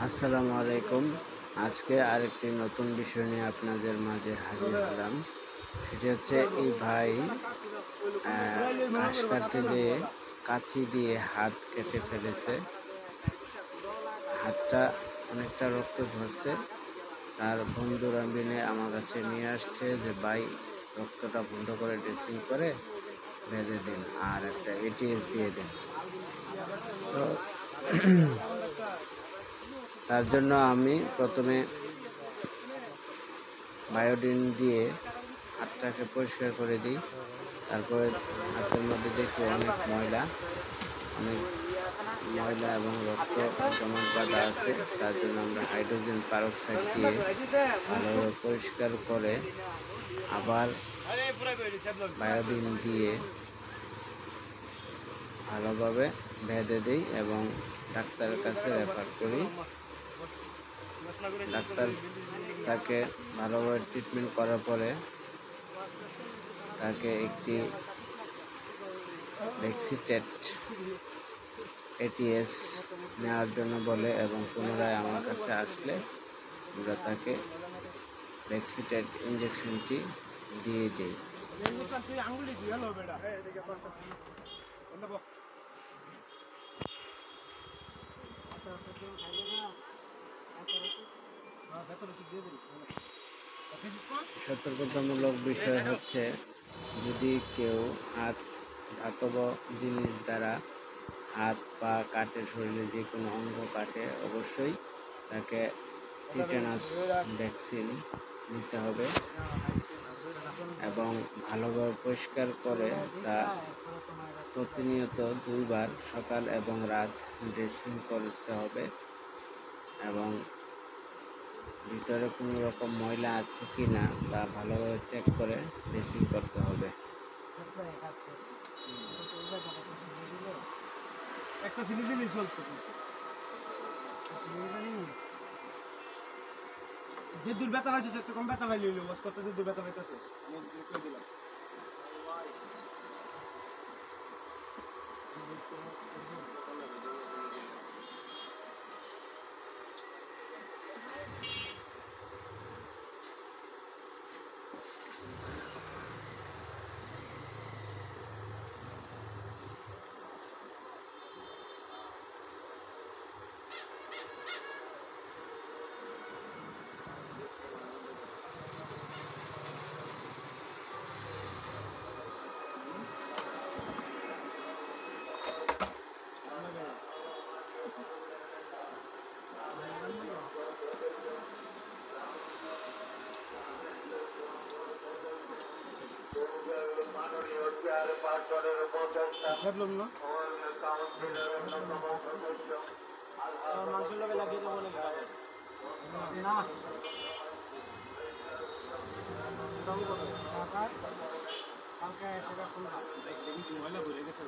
আসসালামু আলাইকুম। আজকে আরেকটি নতুন বিষয় নিয়ে আপনাদের মাঝে হাজির হলাম। সেটি হচ্ছে এই ভাই ঘাস কাটতে যেয়ে কাঁচি দিয়ে হাত কেটে ফেলেছে। হাতটা অনেকটা রক্ত ঝরছে। তার বন্ধুরা মিলে আমার কাছে নিয়ে আসছে যে ভাই রক্তটা বন্ধ করে ড্রেসিং করে বেঁধে দিন আর একটা এটিএস দিয়ে দিন। তো তার জন্য আমি প্রথমে বায়োডিন দিয়ে হাতটাকে পরিষ্কার করে দিই। তারপরে হাতের মধ্যে দেখি অনেক ময়লা এবং রক্ত জমাট বাঁধা আছে। তার জন্য আমরা হাইড্রোজেন পারক্সাইড দিয়ে ভালোভাবে পরিষ্কার করে আবার বায়োডিন দিয়ে ভালোভাবে বেঁধে দিই এবং ডাক্তারের কাছে রেফার করি। ডাক্তার তাকে ভালোভাবে ট্রিটমেন্ট করার পরে তাকে একটি ভ্যাক্সিটেট এটিএস নেওয়ার জন্য বলে এবং পুনরায় আমার কাছে আসলে আমরা তাকে ভ্যাক্সিটেট ইঞ্জেকশনটি দিয়ে দিই। সতর্কতামূলক বিষয় হচ্ছে, যদি কেউ ধাতব জিনিস দ্বারা হাত পা কাটে, শরীরে যে কোনো অঙ্গ কাটে, অবশ্যই তাকে টিটেনাস ভ্যাকসিন নিতে হবে এবং ভালোভাবে পরিষ্কার করে তা প্রতিনিয়ত 2 বার সকাল এবং রাত ড্রেসিং করতে হবে এবং ভিতরে কোনো রকম ময়লা আছে কি না তা ভালোভাবে চেক করে ড্রেসিং করতে হবে। যে দূর ব্যথা পাইছে একটু কম ব্যথা পাইলে কত দূর ব্যথা পাইতেছে দিলাম। মাংসের লোকে লাগিয়ে দেবো না কালকে সেটা খুলবা ময়লা ভরে গেছে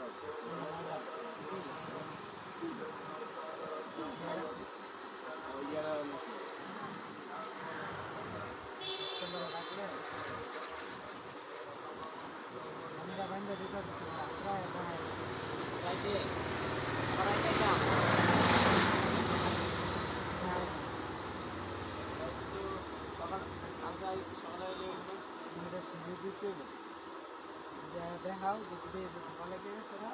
দেখাও যদি সকালে গিয়ে সেটা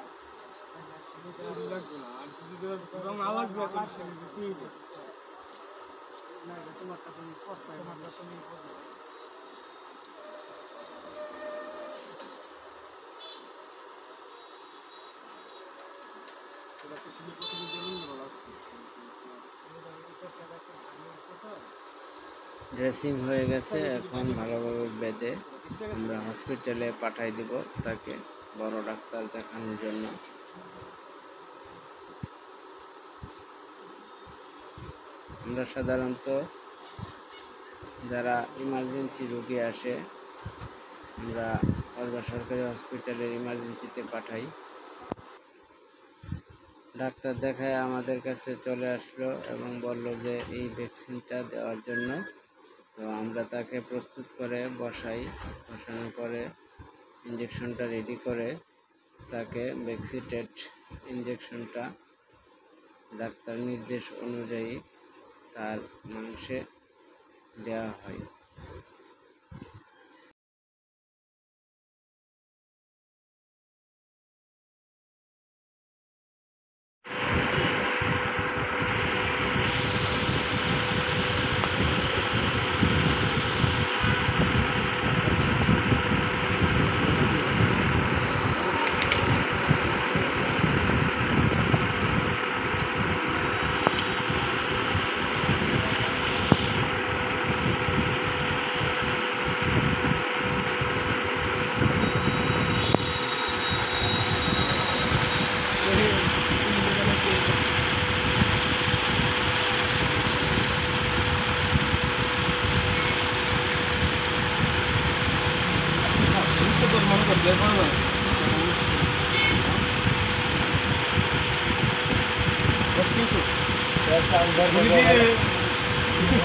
তোমারটা তুমি কষ্ট তুমি ড্রেসিং হয়ে গেছে, এখন ভালোভাবে বেঁধে আমরা হসপিটালে পাঠাই দিব তাকে বড় ডাক্তার দেখানোর জন্য। আমরা সাধারণত যারা ইমার্জেন্সি রোগী আসে আমরা সরকারি হসপিটালের ইমার্জেন্সিতে পাঠাই। ডাক্তার দেখায় আমাদের কাছে চলে আসলো এবং বলল যে এই ভ্যাকসিনটা দেওয়ার জন্য। তো আমরা তাকে প্রস্তুত করে বসানোর পরে ইঞ্জেকশনটা রেডি করে তাকে ভ্যাক্সিটেট ইঞ্জেকশনটা ডাক্তার নির্দেশ অনুযায়ী তার মাংসে দেওয়া হয়। কিন্তু